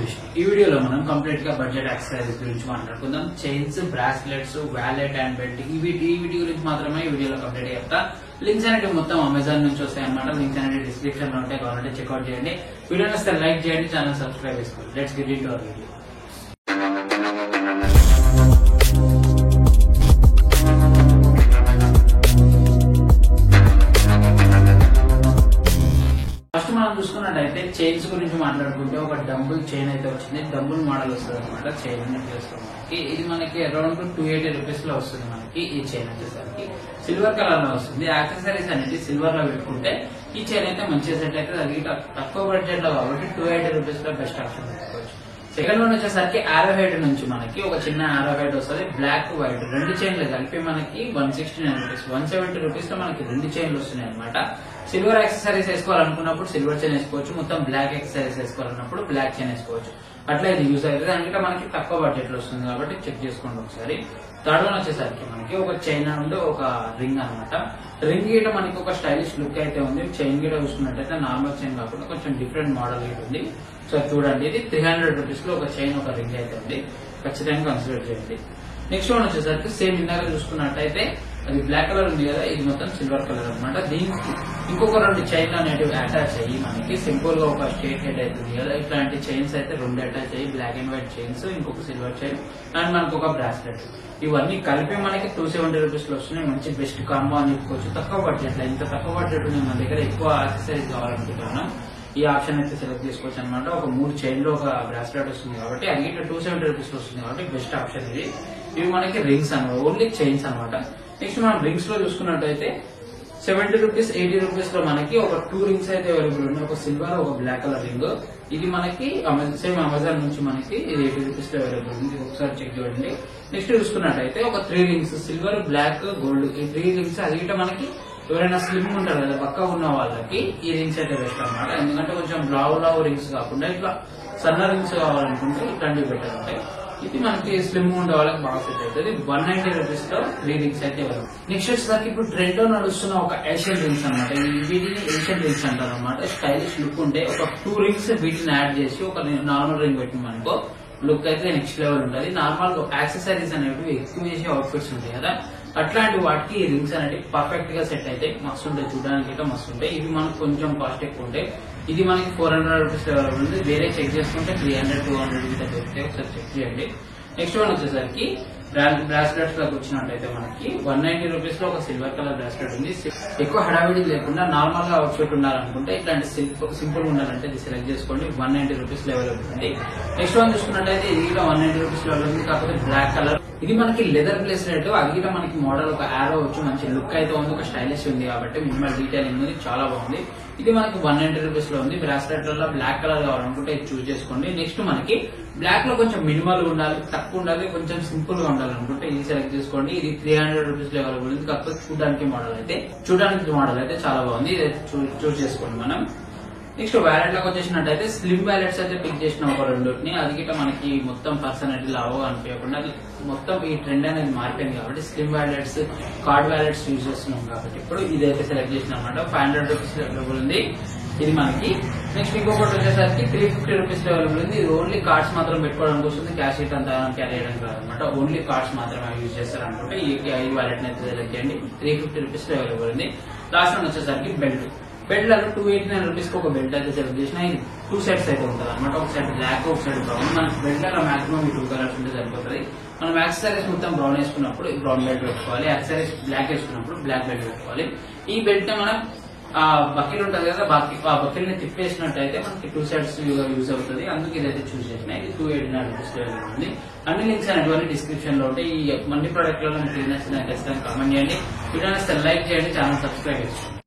విష్ణు. ఈ వీడియోలో మనం కంప్లీట్ గా బడ్జెట్ యాక్సెసరీస్ గురించి మాట్లాడుకుందాం. Chains, bracelets, wallet and belt ఈ వీటి గురించి మాత్రమే ఈ వీడియోలో కంప్లీట్ గా చెప్తా. లింక్స్ అనేవి మొత్తం అమెజాన్ నుంచి వస్తాయి అన్నమాట. లింక్స్ అనేవి డిస్క్రిప్షన్ లో ఉంటాయి, కావాలంటే చెక్అౌట్ చేయండి. వీడియో నచ్చితే లైక్ చేయండి, ఛానల్ సబ్స్క్రైబ్ చేసుకోండి. Let's get into hour video. చూసుకున్నట్టయితే చైన్స్ గురించి మాట్లాడుకుంటే ఒక డంబుల్ చైన్ అయితే వచ్చింది. డంబుల్ మోడల్ వస్తుంది అనమాట. చైన్ మనకి ఇది మనకి అరౌండ్ 280 రూపీస్ లో వస్తుంది. మనకి ఈ చైన్ వచ్చేసరికి సిల్వర్ కలర్ లో వస్తుంది. యాక్సెసరీస్ అనేది సిల్వర్ లో పెట్టుకుంటే ఈ చైన్ అయితే మంచిగా సెట్ అయితే అది తక్కువ బడ్జెట్ లో కాబట్టి 280 రూపీస్ లో బెస్ట్ ఆప్షన్ పెట్టుకోవచ్చు. సెకండ్ వన్ వచ్చేసరికి ఆరో హెడ్ నుంచి మనకి ఒక చిన్న ఆరో హెడ్ వస్తుంది. బ్లాక్ వైట్ రెండు చైన్లు కలిపి మనకి 169 రూపీస్ 170 రూపీస్ లో మనకి రెండు చైన్లు వస్తున్నాయి అనమాట. సిల్వర్ యాక్సెసరీస్ వేసుకోవాలనుకున్నప్పుడు సిల్వర్ చైన్ వేసుకోవచ్చు. మొత్తం బ్లాక్ యాక్సెసరీస్ వేసుకోవాలన్నప్పుడు బ్లాక్ చైన్ వేసుకోవచ్చు. అట్లా ఇది యూజ్ అవుతుంది. అందుకే మనకి తక్కువ బడ్జెట్ లో వస్తుంది కాబట్టి చెక్ చేసుకోండి ఒకసారి. థర్డ్ వన్ వచ్చేసరికి మనకి ఒక చైన్ అండ్ ఒక రింగ్ అనమాట. రింగ్ గీట మనకి ఒక స్టైలిష్ లుక్ అయితే ఉంది. చైన్ గీట చూసుకున్నట్టయితే నార్మల్ చైన్ కాకుండా కొంచెం డిఫరెంట్ మోడల్ గీట ఉంది. సో చూడండి, ఇది 300 రూపీస్ లో ఒక చైన్ ఒక రింగ్ అయితే ఉంది. ఖచ్చితంగా కన్సిడర్ చేయండి. నెక్స్ట్ వన్ వచ్చేసరికి సేమ్ ఇందాక చూసుకున్నట్టయితే అది బ్లాక్ కలర్ ఉంది కదా, ఇది మొత్తం సిల్వర్ కలర్ అనమాట. దీనికి ఇంకొక రెండు చైన్లు అనేటివి అటాచ్ అయ్యి మనకి సింపుల్ గా ఒక స్ట్రేట్ హెడ్ అవుతుంది కదా. ఇట్లాంటి చైన్స్ అయితే రెండు అటాచ్ అయ్యి బ్లాక్ అండ్ వైట్ చైన్స్, ఇంకొక సిల్వర్ చైన్ అండ్ మనకు ఒక బ్రాస్లెట్, ఇవన్నీ కలిపి మనకి 270 రూపీస్ లో వస్తున్నాయి. మంచి బెస్ట్ కాంబో అని చెప్పుకోవచ్చు. తక్కువ బడ్జెట్ లో, ఇంత తక్కువ బడ్జెట్ ఉంది మన దగ్గర ఎక్కువ యాక్సెసరీస్ కావాలనుకుంటున్నాం, ఈ ఆప్షన్ అయితే సెలెక్ట్ చేసుకోవచ్చు అనమాట. ఒక 3 చైన్లు ఒక బ్రాస్లెట్ వస్తుంది కాబట్టి అది 270 రూపీస్ వస్తుంది కాబట్టి బెస్ట్ ఆప్షన్ ఇది. ఇవి మనకి రింగ్స్ అనమాట, ఓన్లీ చైన్స్ అనమాట. నెక్స్ట్ మనం రింగ్స్ లో చూసుకున్నట్టయితే 70 రూపీస్ 80 రూపీస్ లో మనకి ఒక 2 రింగ్స్ అయితే అవైలబుల్ ఉన్నాయి. ఒక సిల్వర్ ఒక బ్లాక్ కలర్ రింగ్. ఇది మనకి సేమ్ అమెజాన్ నుంచి మనకి ఇది 80 రూపీస్ లో అవైలబుల్ ఉంది. ఒకసారి చెక్ చేయండి. నెక్స్ట్ చూసుకున్నట్టయితే ఒక 3 రింగ్స్ సిల్వర్ బ్లాక్ గోల్డ్, ఈ 3 రింగ్స్ అది మనకి ఎవరైనా స్లిమ్ ఉంటారు కదా పక్క ఉన్న వాళ్ళకి ఈ రింగ్స్ అయితే బెస్ట్ అనమాట. ఎందుకంటే కొంచెం లావు రింగ్స్ కాకుండా ఇట్లా సన్న రింగ్స్ కావాలనుకుంటే ఇట్లాంటివి బెటర్ ఉంటాయి. ఇది మనకి స్లిమ్ ఉండే వాళ్ళకి బాగా సెట్ అవుతుంది. 190 రూపీస్ లో 3 రింగ్స్ అయితే ఇవ్వాలి. నెక్స్ట్ వచ్చేసరికి ఇప్పుడు ట్రెండ్ లో నడుస్తున్న ఒక ఏషియన్ రింగ్స్ అనమాట. వీటిని ఏషియన్ రింగ్స్ అంటారు అనమాట. స్టైలిష్ లుక్ ఉంటే ఒక 2 రింగ్స్ వీటిని యాడ్ చేసి ఒక నార్మల్ రింగ్ పెట్టినమనుకో లుక్ అయితే నెక్స్ట్ లెవెల్ ఉంటుంది. నార్మల్ యాక్సెసరీస్ అనేవి ఎక్కువ చేసే అవుట్ఫిట్స్ ఉంటాయి కదా, అట్లాంటి వాటికి ఈ రింగ్స్ అనేవి పర్ఫెక్ట్ గా సెట్ అయితే మస్తు ఉంటాయి. చూడడానికి అయితే మస్తు ఉంటాయి. ఇవి మనకు కొంచెం కాస్ట్ ఎక్కువ ఉంటాయి. ఇది మనకి 400 రూపీస్ అవైలబుల్ ఉంది. వేరే చెక్ చేసుకుంటే 300-200 రూపీస్ దొరుకుతాయి. ఒకసారి చెక్ చేయండి. నెక్స్ట్ వన్ వచ్చేసరికి బ్రాస్లెట్స్ లోకి వచ్చినట్టయితే మనకి 190 రూపీస్ లో ఒక సిల్వర్ కలర్ బ్రాస్లెట్ ఉంది. ఎక్కువ హడావిడి లేకుండా నార్మల్ గా అవుట్ఫిట్ ఉండాలనుకుంటే ఇట్లాంటి సింపుల్ ఉండాలంటే ఇది సెలెక్ట్ చేసుకోండి. 190 రూపీస్ లెవెల్ ఉంది. నెక్స్ట్ వన్ చూసుకున్నట్టయితే ఇది కూడా 190 రూపీస్ లెవెల్ ఉంది, కాకపోతే బ్లాక్ కలర్. ఇది మనకి లెదర్ బ్రేస్లెట్. అది కూడా మనకి మోడల్ ఒక ఆరో వచ్చి మంచి లుక్ అయితే ఉంది, ఒక స్టైలిష్ ఉంది కాబట్టి మినిమల్ డీటెయిలింగ్ ఉంది, చాలా బాగుంది. ఇది మనకి 190 రూపీస్ లో ఉంది. బ్రాస్లెట్ లో బ్లాక్ కలర్ కావాలనుకుంటే ఇది చూస్ చేసుకోండి. నెక్స్ట్ మనకి బ్లాక్ లో కొంచెం మినిమల్ ఉండాలి, తక్కువ ఉండాలి, కొంచెం సింపుల్ గా ఉండాలనుకుంటే ఇది సెలెక్ట్ చేసుకోండి. ఇది 300 రూపీస్ లో అవైలబుల్ ఉంది. కాకపోతే చూడడానికి మోడల్ అయితే చాలా బాగుంది. ఇది చూస్ చేసుకోండి మనం. నెక్స్ట్ వ్యాలెట్ లోకి వచ్చేసినట్టయితే స్లిమ్ వ్యాలెట్స్ అయితే పిక్ చేసిన ఒక రెండుని. అది గిట్ట మనకి మొత్తం పర్సనాలిటీ లావో అనిపించకుండా మొత్తం ఈ ట్రెండ్ అనేది మారిపోయింది కాబట్టి slim wallets card wallets use చేస్తున్నాం కాబట్టి ఇప్పుడు ఇదైతే సెలెక్ట్ చేసిన అనమాట. 500 రూపీస్ అవైలబుల్ ఉంది ఇది మనకి. నెక్స్ట్ ఇంకొకటి వచ్చేసరికి 350 రూపీస్ అవైలబుల్ ఉంది. ఇది ఓన్లీ కార్డ్స్ మాత్రం పెట్టుకోవడానికి వస్తుంది, క్యాష్ ఇట్ అంతా క్యారీ చేయడానికి కాదనమాట. ఓన్లీ కార్డ్స్ మాత్రమే యూజ్ చేస్తారు అనుకుంటే ఈ వ్యాలెట్ అయితే సెలెక్ట్ చేయండి. 350 రూపీస్ అవైలబుల్ ఉంది. లాస్ట్ వన్ వచ్చేసరికి బెల్ట్. బెల్ట్ లో 289 రూపీస్ కి ఒక బెల్ట్ అయితే సెలెక్ట్ చేసిన. ఇది 2 సెట్స్ అయితే ఉంటుంది అనమాట. ఒక సెట్ బ్లాక్, ఒక సెట్ బ్రౌన్. మనకి బెల్ట్ లో మాక్సిమం 2 కలర్స్ ఉంటే సరిపోతుంది. మనం యాక్సెసరీస్ మొత్తం బ్రౌన్ వేసుకున్నప్పుడు బ్రౌన్ బెల్ట్ పెట్టుకోవాలి, యాక్సెసరీస్ బ్లాక్ వేసుకున్నప్పుడు బ్లాక్ బెల్ట్ పెట్టుకోవాలి. ఈ బెల్ట్ మనం బకెట్ ఉంటుంది కదా, ఆ బకెట్ ని తిప్పేసినట్టయితే మనకి 2 సెట్స్ యూజ్ అవుతుంది. అందుకే ఇదైతే చూస్ చేసిన. ఇది 289 రూపీస్ ఉంది. అన్ని లింక్స్ అనేటువంటి డిస్క్రిప్షన్ లో ఉంటాయి. ఈ మండి ప్రోడక్ట్ లో మీకు నచ్చిన ఖచ్చితంగా కామెంట్ చేయండి. వీడియో లైక్ చేయండి, ఛానల్ సబ్స్క్రైబ్ చేసుకోండి.